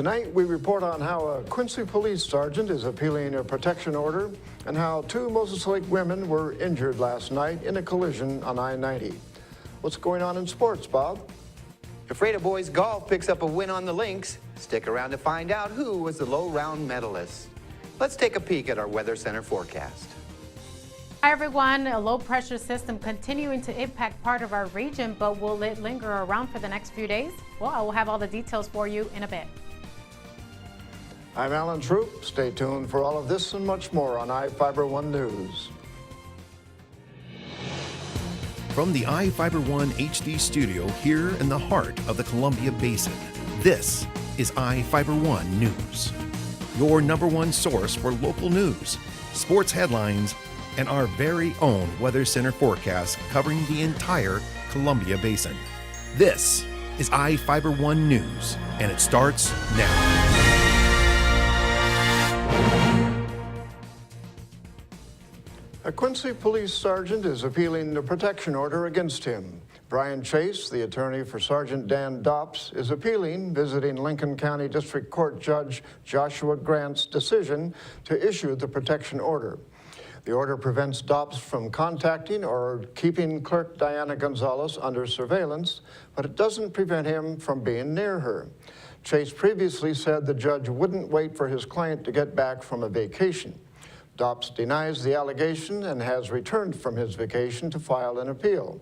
Tonight, we report on how a Quincy police sergeant is appealing a protection order and how two Moses Lake women were injured last night in a collision on I-90. What's going on in sports, Bob? If Raider boys golf picks up a win on the links, stick around to find out who was the low-round medalist. Let's take a peek at our Weather Center forecast. Hi everyone, a low pressure system continuing to impact part of our region, but will it linger around for the next few days? Well, I will have all the details for you in a bit. I'm Alan Troop. Stay tuned for all of this and much more on iFIBER 1 News. From the iFIBER 1 HD studio here in the heart of the Columbia Basin, this is iFIBER 1 News. Your #1 source for local news, sports headlines, and our very own Weather Center forecast covering the entire Columbia Basin. This is iFIBER 1 News, and it starts now. A Quincy police sergeant is appealing the protection order against him. Brian Chase, the attorney for Sergeant Dan Dops, is appealing, visiting Lincoln County District Court Judge Joshua Grant's decision to issue the protection order. The order prevents Dops from contacting or keeping Clerk Diana Gonzalez under surveillance, but it doesn't prevent him from being near her. Chase previously said the judge wouldn't wait for his client to get back from a vacation. Dops denies the allegation and has returned from his vacation to file an appeal.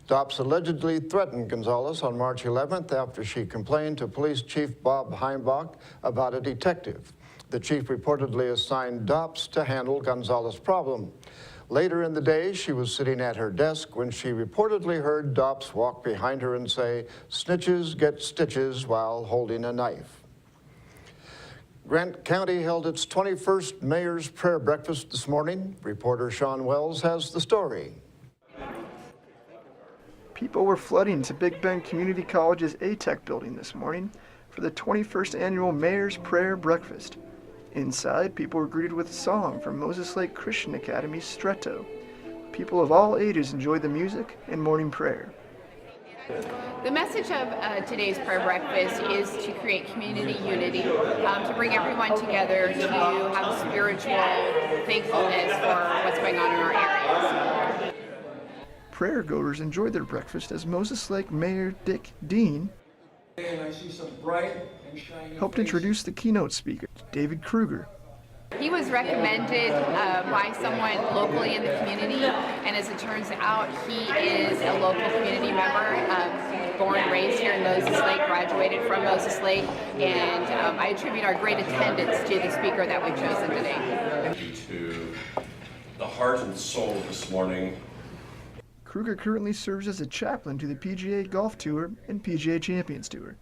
Dops allegedly threatened Gonzalez on March 11th after she complained to Police Chief Bob Heimbach about a detective. The chief reportedly assigned Dops to handle Gonzalez's problem. Later in the day, she was sitting at her desk when she reportedly heard Dops walk behind her and say, "Snitches get stitches," while holding a knife. Grant County held its 21st Mayor's Prayer Breakfast this morning. Reporter Sean Wells has the story. People were flooding to Big Bend Community College's ATEC building this morning for the 21st Annual Mayor's Prayer Breakfast. Inside, people were greeted with a song from Moses Lake Christian Academy's Stretto. People of all ages enjoyed the music and morning prayer. The message of today's prayer breakfast is to create community unity, to bring everyone together to have spiritual thankfulness for what's going on in our areas. Prayer goers enjoyed their breakfast as Moses Lake Mayor Dick Dean helped introduce the keynote speaker, David Kruger. He was recommended by someone locally in the community, and as it turns out, he is a local community member, born and raised here in Moses Lake, graduated from Moses Lake, and I attribute our great attendance to the speaker that we've chosen today. To the heart and soul this morning. Kruger currently serves as a chaplain to the PGA Golf Tour and PGA Champions Tour.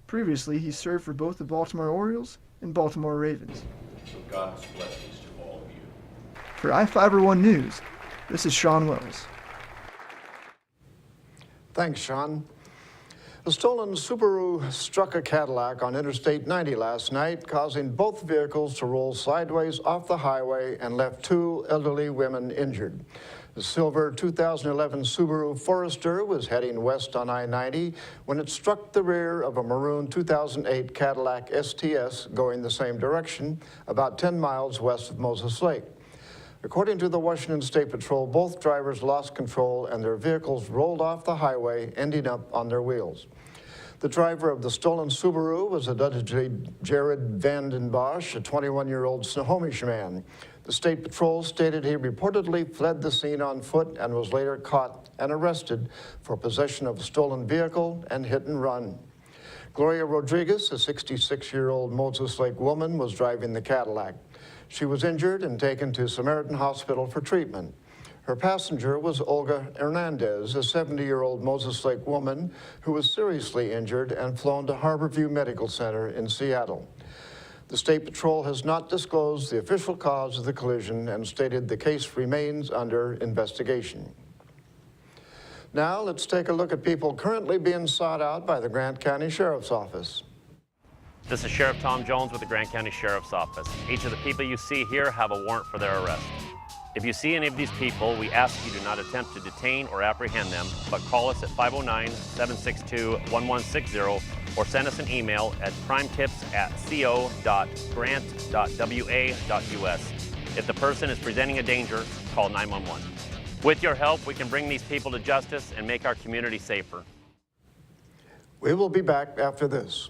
Previously, he served for both the Baltimore Orioles and Baltimore Ravens. So God's blessings to all of you. For iFIBER 1 News, this is Sean Wells. Thanks, Sean. A stolen Subaru struck a Cadillac on Interstate 90 last night, causing both vehicles to roll sideways off the highway and left two elderly women injured. The silver 2011 Subaru Forester was heading west on I-90 when it struck the rear of a maroon 2008 Cadillac STS going the same direction, about 10 miles west of Moses Lake. According to the Washington State Patrol, both drivers lost control and their vehicles rolled off the highway, ending up on their wheels. The driver of the stolen Subaru was allegedly Jared Vanden Bosch, a 21-year-old Snohomish man. The State Patrol stated he reportedly fled the scene on foot and was later caught and arrested for possession of a stolen vehicle and hit and run. Gloria Rodriguez, a 66-year-old Moses Lake woman, was driving the Cadillac. She was injured and taken to Samaritan Hospital for treatment. Her passenger was Olga Hernandez, a 70-year-old Moses Lake woman who was seriously injured and flown to Harborview Medical Center in Seattle. The State Patrol has not disclosed the official cause of the collision and stated the case remains under investigation. Now let's take a look at people currently being sought out by the Grant County Sheriff's Office. This is Sheriff Tom Jones with the Grant County Sheriff's Office. Each of the people you see here have a warrant for their arrest. If you see any of these people, we ask you do not attempt to detain or apprehend them, but call us at 509-762-1160 or send us an email at crimetips@co.grant.wa.us. If the person is presenting a danger, call 911. With your help, we can bring these people to justice and make our community safer. We will be back after this.